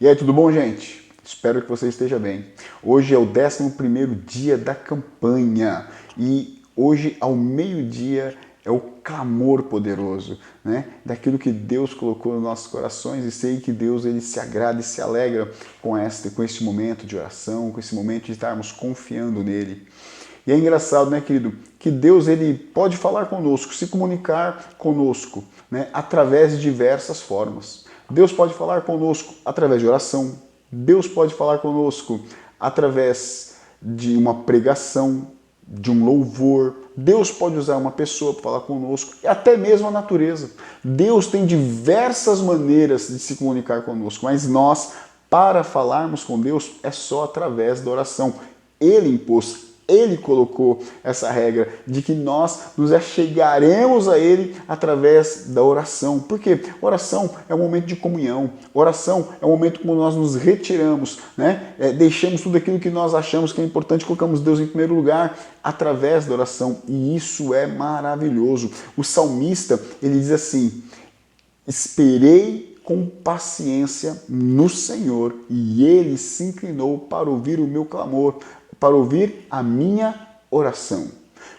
E aí, tudo bom, gente? Espero que você esteja bem. Hoje é o 11º dia da campanha e hoje, ao meio-dia, é o clamor poderoso, né? Daquilo que Deus colocou nos nossos corações, e sei que Deus ele se agrada e se alegra com este momento de oração, com esse momento de estarmos confiando nele. E é engraçado, né, querido, que Deus ele pode falar conosco, se comunicar conosco, né, através de diversas formas. Deus pode falar conosco através de oração. Deus pode falar conosco através de uma pregação, de um louvor. Deus pode usar uma pessoa para falar conosco, e até mesmo a natureza. Deus tem diversas maneiras de se comunicar conosco, mas nós, para falarmos com Deus, é só através da oração. Ele impôs, ele colocou essa regra de que nós nos achegaremos a ele através da oração. Por quê? Oração é um momento de comunhão. Oração é um momento como nós nos retiramos, né? Deixamos tudo aquilo que nós achamos que é importante, colocamos Deus em primeiro lugar através da oração. E isso é maravilhoso. O salmista, ele diz assim: esperei com paciência no Senhor, e ele se inclinou para ouvir o meu clamor, para ouvir a minha oração.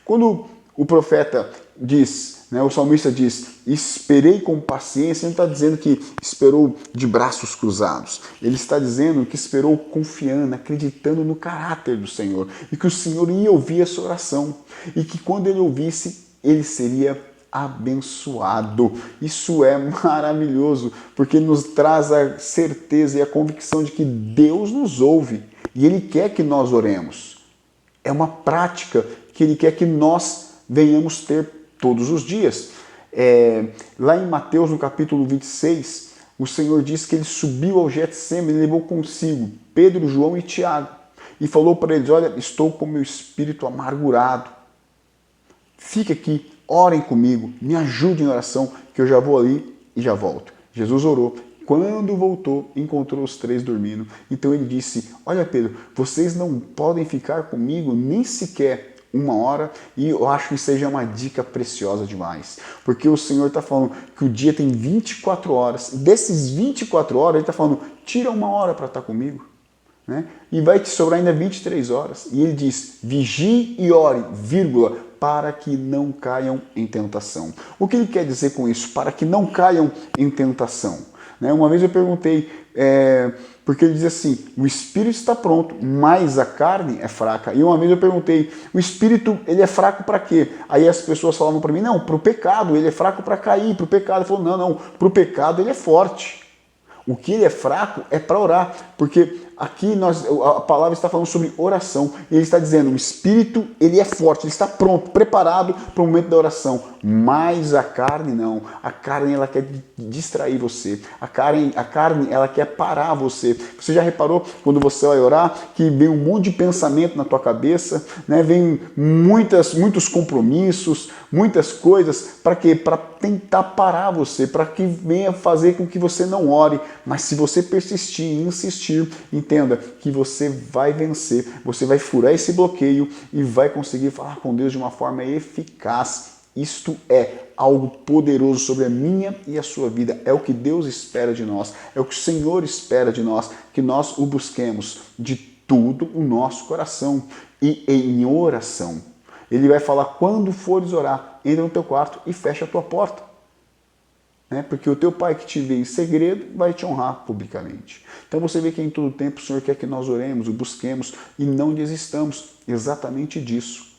Quando o profeta diz, né, o salmista diz, esperei com paciência, ele está dizendo que esperou de braços cruzados. Ele está dizendo que esperou confiando, acreditando no caráter do Senhor, e que o Senhor ia ouvir essa oração, e que quando ele ouvisse, ele seria abençoado. Isso é maravilhoso, porque nos traz a certeza e a convicção de que Deus nos ouve e Ele quer que nós oremos. É uma prática que Ele quer que nós venhamos ter todos os dias. Lá em Mateus, no capítulo 26, o Senhor diz que Ele subiu ao Getsêmani e levou consigo Pedro, João e Tiago e falou para eles: olha, estou com meu espírito amargurado. Fica aqui, orem comigo, me ajudem em oração, que eu já vou ali e já volto. Jesus orou. Quando voltou, encontrou os 3 dormindo. Então ele disse: olha, Pedro, vocês não podem ficar comigo nem sequer 1 hora, e eu acho que seja uma dica preciosa demais. Porque o Senhor está falando que o dia tem 24 horas, e desses 24 horas, Ele está falando: tira 1 hora para estar comigo. Né? E vai te sobrar ainda 23 horas. E Ele diz: vigie e ore, vírgula, para que não caiam em tentação. O que ele quer dizer com isso? Para que não caiam em tentação. Uma vez eu perguntei, porque ele diz assim: o espírito está pronto, mas a carne é fraca. E uma vez eu perguntei: o espírito ele é fraco para quê? Aí as pessoas falavam para mim: não, para o pecado, ele é fraco para cair, para o pecado. Ele falou: não, para o pecado ele é forte. O que ele é fraco é para orar, porque aqui a palavra está falando sobre oração. Ele está dizendo: o espírito ele é forte, ele está pronto, preparado para o momento da oração. Mas a carne não. A carne ela quer distrair você. A carne ela quer parar você. Você já reparou quando você vai orar que vem um monte de pensamento na tua cabeça, né? Vem muitos compromissos, muitas coisas. Para quê? Para tentar parar você, para que venha fazer com que você não ore. Mas se você persistir e insistir, entenda que você vai vencer, você vai furar esse bloqueio e vai conseguir falar com Deus de uma forma eficaz. Isto é algo poderoso sobre a minha e a sua vida. É o que Deus espera de nós, é o que o Senhor espera de nós, que nós o busquemos de todo o nosso coração e em oração. Ele vai falar: quando fores orar, entra no teu quarto e fecha a tua porta. Porque o teu Pai que te vê em segredo vai te honrar publicamente. Então você vê que em todo tempo o Senhor quer que nós oremos, o busquemos e não desistamos exatamente disso.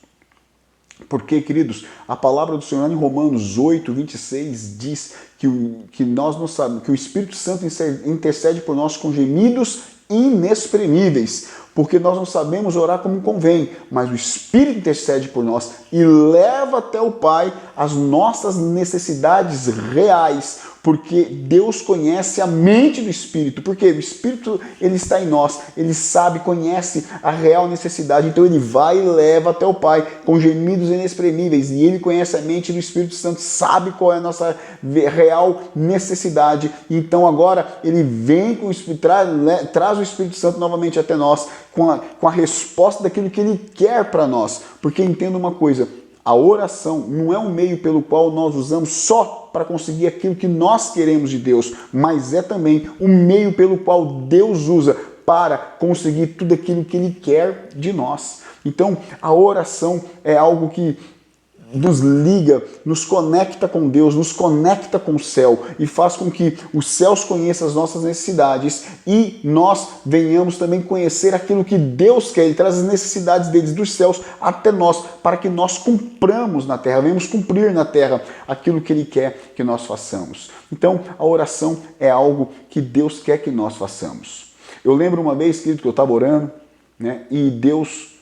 Porque, queridos, a palavra do Senhor em Romanos 8, 26 diz que nós não sabemos, que o Espírito Santo intercede por nós com gemidos inexprimíveis, porque nós não sabemos orar como convém, mas o Espírito intercede por nós e leva até o Pai as nossas necessidades reais, porque Deus conhece a mente do Espírito, porque o Espírito ele está em nós, ele sabe, conhece a real necessidade, então ele vai e leva até o Pai com gemidos inexprimíveis, e ele conhece a mente do Espírito Santo, sabe qual é a nossa real necessidade, então agora ele vem com o Espírito, traz o Espírito Santo novamente até nós, com a resposta daquilo que ele quer para nós, porque entenda uma coisa: a oração não é um meio pelo qual nós usamos só para conseguir aquilo que nós queremos de Deus, mas é também um meio pelo qual Deus usa para conseguir tudo aquilo que Ele quer de nós. Então, a oração é algo que nos liga, nos conecta com Deus, nos conecta com o céu e faz com que os céus conheçam as nossas necessidades e nós venhamos também conhecer aquilo que Deus quer. Ele traz as necessidades deles dos céus até nós, para que nós cumpramos na terra, venhamos cumprir na terra aquilo que Ele quer que nós façamos. Então, a oração é algo que Deus quer que nós façamos. Eu lembro uma vez, querido, que eu estava orando, né, e Deus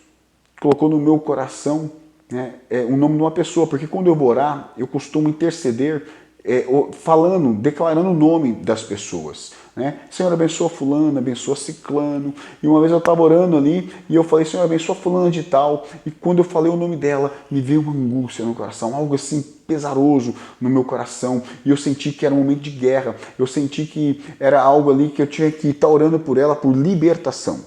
colocou no meu coração o nome de uma pessoa, porque quando eu vou orar, eu costumo interceder falando, declarando o nome das pessoas. Né? Senhor, abençoa fulano, abençoa ciclano. E uma vez eu estava orando ali e eu falei, Senhor, abençoa fulano de tal. E quando eu falei o nome dela, me veio uma angústia no coração, algo assim pesaroso no meu coração. E eu senti que era um momento de guerra. Eu senti que era algo ali que eu tinha que estar orando por ela, por libertação.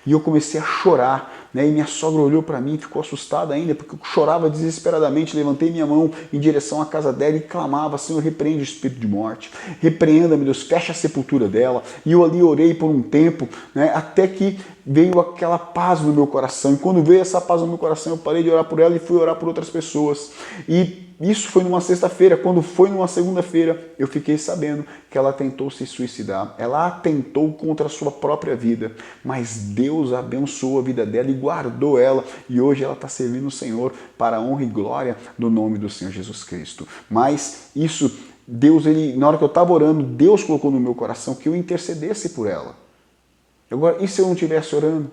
E eu comecei a chorar. E minha sogra olhou para mim e ficou assustada ainda, porque eu chorava desesperadamente, levantei minha mão em direção à casa dela e clamava, Senhor, repreende o espírito de morte, repreenda, meu Deus, fecha a sepultura dela. E eu ali orei por um tempo, até que veio aquela paz no meu coração. E quando veio essa paz no meu coração, eu parei de orar por ela e fui orar por outras pessoas. E isso foi numa sexta-feira. Quando foi numa segunda-feira, eu fiquei sabendo que ela tentou se suicidar. Ela atentou contra a sua própria vida, mas Deus abençoou a vida dela e guardou ela. E hoje ela está servindo o Senhor para a honra e glória do nome do Senhor Jesus Cristo. Mas isso, Deus, na hora que eu estava orando, Deus colocou no meu coração que eu intercedesse por ela. Agora, e se eu não estivesse orando?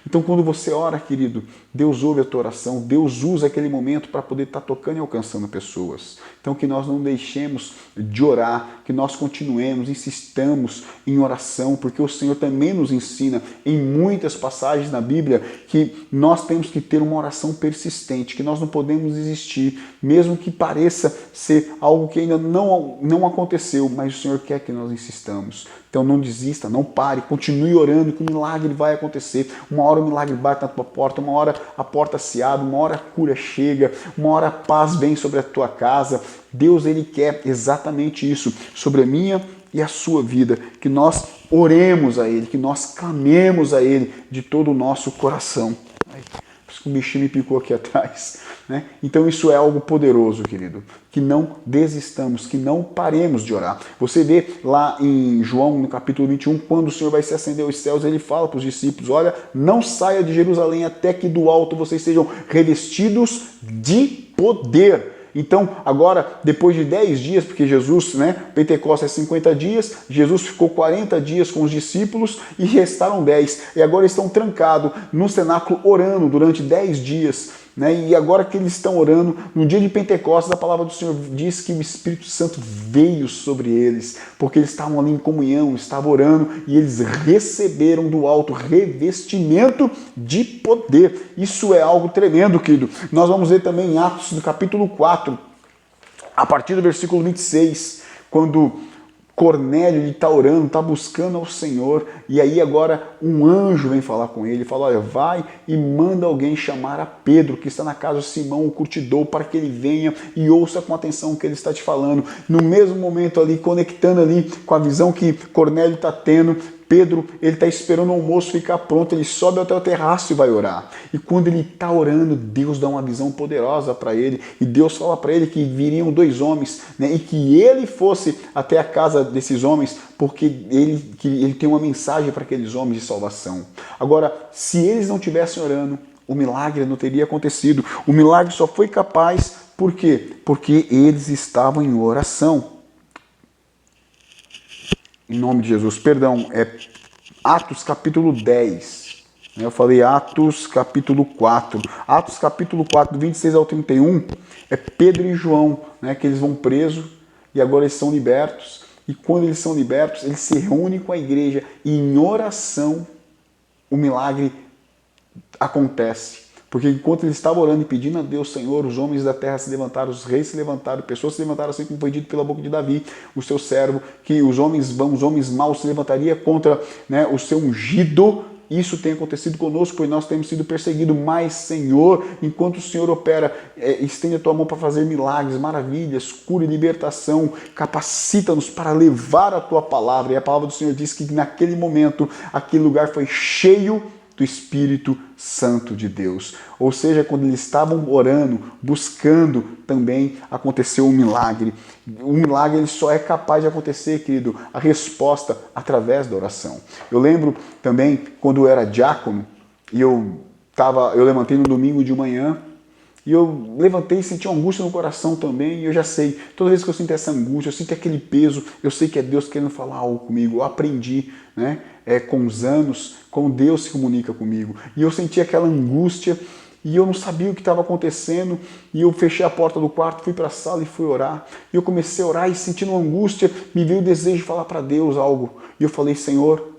Então, quando você ora, querido, Deus ouve a tua oração, Deus usa aquele momento para poder estar tocando e alcançando pessoas. Então, que nós não deixemos de orar, que nós continuemos, insistamos em oração, porque o Senhor também nos ensina em muitas passagens na Bíblia que nós temos que ter uma oração persistente, que nós não podemos desistir, mesmo que pareça ser algo que ainda não aconteceu, mas o Senhor quer que nós insistamos. Então não desista, não pare, continue orando que o milagre vai acontecer. Uma hora o milagre bate na tua porta, uma hora a porta se abre, uma hora a cura chega, uma hora a paz vem sobre a tua casa. Deus, Ele quer exatamente isso sobre a minha e a sua vida, que nós oremos a Ele, que nós clamemos a Ele de todo o nosso coração. Ai, por isso que o bichinho me picou aqui atrás. Então isso é algo poderoso, querido, que não desistamos, que não paremos de orar. Você vê lá em João, no capítulo 21, quando o Senhor vai se acender aos céus, Ele fala para os discípulos, olha, não saia de Jerusalém até que do alto vocês sejam revestidos de poder. Então, agora, depois de 10 dias, porque Jesus, Pentecostes é 50 dias, Jesus ficou 40 dias com os discípulos e restaram 10. E agora estão trancados no cenáculo orando durante 10 dias. E agora que eles estão orando, no dia de Pentecostes, a palavra do Senhor diz que o Espírito Santo veio sobre eles, porque eles estavam ali em comunhão, estavam orando e eles receberam do alto revestimento de poder. Isso é algo tremendo, querido. Nós vamos ver também em Atos, no capítulo 4, a partir do versículo 26, quando Cornélio está orando, está buscando ao Senhor, e aí agora um anjo vem falar com ele, fala, olha, vai e manda alguém chamar a Pedro, que está na casa de Simão, o curtidor, para que ele venha e ouça com atenção o que ele está te falando. No mesmo momento ali, conectando ali com a visão que Cornélio está tendo, Pedro, ele está esperando o almoço ficar pronto, ele sobe até o terraço e vai orar. E quando ele está orando, Deus dá uma visão poderosa para ele. E Deus fala para ele que viriam 2 homens, e que ele fosse até a casa desses homens, porque ele tem uma mensagem para aqueles homens de salvação. Agora, se eles não estivessem orando, o milagre não teria acontecido. O milagre só foi capaz, por quê? Porque eles estavam em oração. Em nome de Jesus, perdão, é Atos capítulo 10. Eu falei Atos capítulo 4. Atos capítulo 4, do 26 ao 31, é Pedro e João, que eles vão presos e agora eles são libertos. E quando eles são libertos, eles se reúnem com a igreja e em oração o milagre acontece. Porque enquanto eles estavam orando e pedindo a Deus, Senhor, os homens da terra se levantaram, os reis se levantaram, pessoas se levantaram, assim como foi dito pela boca de Davi, o seu servo, que os homens maus se levantariam contra o seu ungido, isso tem acontecido conosco, pois nós temos sido perseguidos. Mas, Senhor, enquanto o Senhor opera, estende a tua mão para fazer milagres, maravilhas, cura e libertação. Capacita-nos para levar a tua palavra. E a palavra do Senhor diz que naquele momento, aquele lugar foi cheio do Espírito Santo de Deus. Ou seja, quando eles estavam orando, buscando, também aconteceu um milagre. O milagre ele só é capaz de acontecer, querido, a resposta através da oração. Eu lembro também, quando eu era diácono, e eu levantei no domingo de manhã, e eu levantei e senti uma angústia no coração também, e eu já sei, toda vez que eu sinto essa angústia, eu sinto aquele peso, eu sei que é Deus querendo falar algo comigo. Eu aprendi, né, com os anos, como Deus se comunica comigo. E eu senti aquela angústia, e eu não sabia o que estava acontecendo, e eu fechei a porta do quarto, fui para a sala e fui orar. E eu comecei a orar, e sentindo uma angústia, me veio o desejo de falar para Deus algo. E eu falei: Senhor,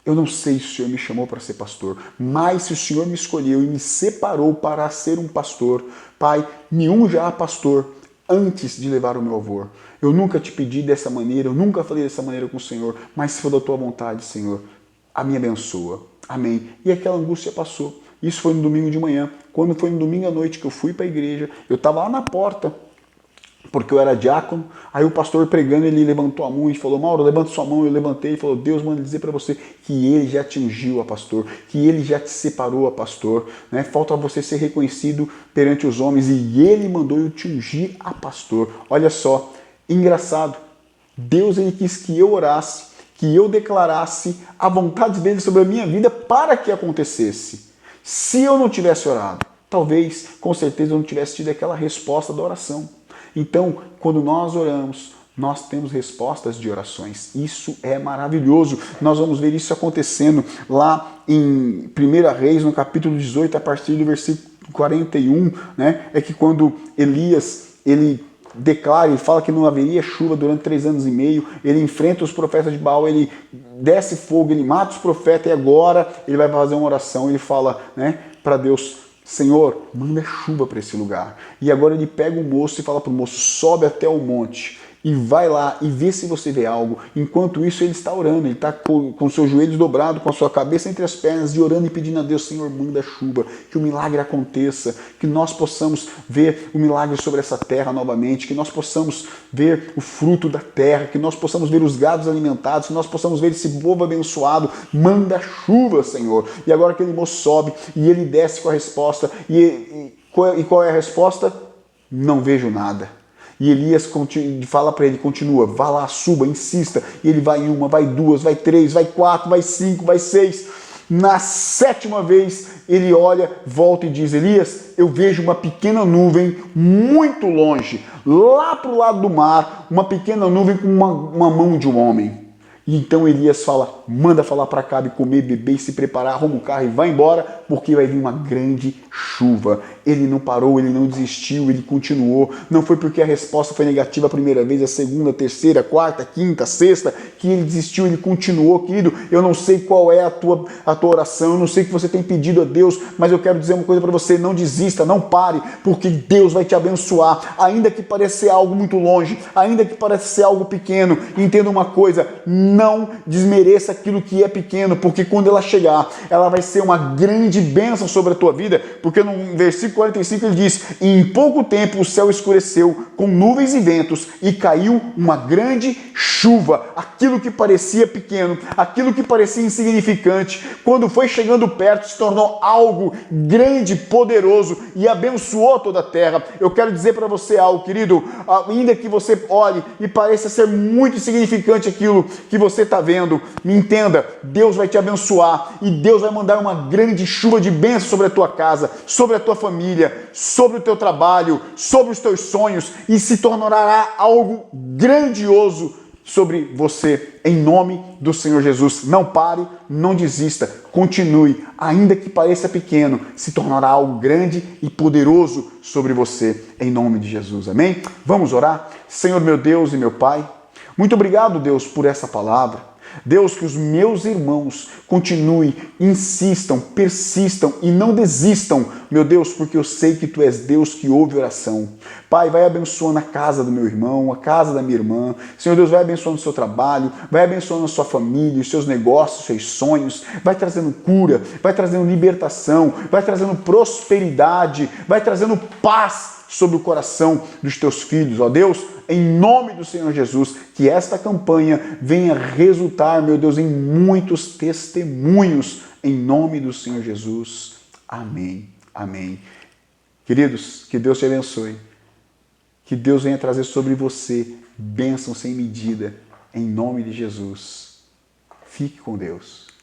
eu não sei se o Senhor me chamou para ser pastor, mas se o Senhor me escolheu e me separou para ser um pastor, Pai, me unja a pastor antes de levar o meu avô. Eu nunca te pedi dessa maneira, eu nunca falei dessa maneira com o Senhor, mas se for da tua vontade, Senhor, a me abençoa. Amém. E aquela angústia passou. Isso foi no domingo de manhã. Quando foi no domingo à noite que eu fui para a igreja, eu estava lá na porta, porque eu era diácono. Aí o pastor pregando, ele levantou a mão e falou: Mauro, levanta sua mão. Eu levantei e falou: Deus manda dizer para você que ele já te ungiu a pastor, que ele já te separou a pastor, né? Falta você ser reconhecido perante os homens e ele mandou eu te ungir a pastor. Olha só, engraçado, Deus ele quis que eu orasse, que eu declarasse a vontade dele sobre a minha vida para que acontecesse. Se eu não tivesse orado, talvez, com certeza, eu não tivesse tido aquela resposta da oração. Então, quando nós oramos, nós temos respostas de orações. Isso é maravilhoso. Nós vamos ver isso acontecendo lá em 1 Reis, no capítulo 18, a partir do versículo 41, né? É que quando Elias, ele declara e fala que não haveria chuva durante 3 anos e meio, ele enfrenta os profetas de Baal, ele desce fogo, ele mata os profetas e agora ele vai fazer uma oração, ele fala, né, para Deus: Senhor, manda chuva para esse lugar. E agora ele pega o moço e fala para o moço: sobe até o monte e vai lá e vê se você vê algo. Enquanto isso ele está orando, ele está com seus joelhos dobrados, com a sua cabeça entre as pernas e orando e pedindo a Deus: Senhor, manda chuva, que o milagre aconteça, que nós possamos ver o milagre sobre essa terra novamente, que nós possamos ver o fruto da terra, que nós possamos ver os gados alimentados, que nós possamos ver esse povo abençoado. Manda chuva, Senhor. E agora aquele moço sobe e ele desce com a resposta. E qual é a resposta? Não vejo nada. E Elias fala para ele, continua, vá lá, suba, insista. E ele vai 1, vai 2, vai 3, vai 4, vai 5, vai 6. Na 7ª vez, ele olha, volta e diz: Elias, eu vejo uma pequena nuvem muito longe, lá para o lado do mar, uma pequena nuvem com uma mão de um homem. E então Elias fala: manda falar para Acabe comer, beber e se preparar, arruma o carro e vai embora, porque vai vir uma grande chuva. Ele não parou, ele não desistiu, ele continuou. Não foi porque a resposta foi negativa a primeira vez, a segunda, a terceira, a quarta, a quinta, a sexta, que ele desistiu, ele continuou. Querido, eu não sei qual é a tua oração, eu não sei o que você tem pedido a Deus, mas eu quero dizer uma coisa para você: não desista, não pare, porque Deus vai te abençoar. Ainda que pareça ser algo muito longe, ainda que pareça ser algo pequeno, entenda uma coisa: não desmereça aquilo que é pequeno, porque quando ela chegar, ela vai ser uma grande bênção sobre a tua vida, porque no versículo 45 ele diz: e em pouco tempo o céu escureceu com nuvens e ventos e caiu uma grande chuva. Aquilo que parecia pequeno, aquilo que parecia insignificante, quando foi chegando perto, se tornou algo grande, poderoso e abençoou toda a terra. Eu quero dizer para você algo, querido: ainda que você olhe e pareça ser muito insignificante aquilo que você está vendo, me entenda, Deus vai te abençoar e Deus vai mandar uma grande chuva de bênção sobre a tua casa, sobre a tua família, sobre o teu trabalho, sobre os teus sonhos, e se tornará algo grandioso sobre você, em nome do Senhor Jesus. Não pare, não desista, continue, ainda que pareça pequeno, se tornará algo grande e poderoso sobre você, em nome de Jesus. Amém? Vamos orar? Senhor, meu Deus e meu Pai, muito obrigado, Deus, por essa palavra. Deus, que os meus irmãos continuem, insistam, persistam e não desistam, meu Deus, porque eu sei que Tu és Deus que ouve oração. Pai, vai abençoando a casa do meu irmão, a casa da minha irmã. Senhor Deus, vai abençoando o seu trabalho, vai abençoando a sua família, os seus negócios, os seus sonhos, vai trazendo cura, vai trazendo libertação, vai trazendo prosperidade, vai trazendo paz sobre o coração dos teus filhos, ó Deus, em nome do Senhor Jesus, que esta campanha venha resultar, meu Deus, em muitos testemunhos, em nome do Senhor Jesus. Amém, amém. Queridos, que Deus te abençoe, que Deus venha trazer sobre você bênção sem medida, em nome de Jesus. Fique com Deus.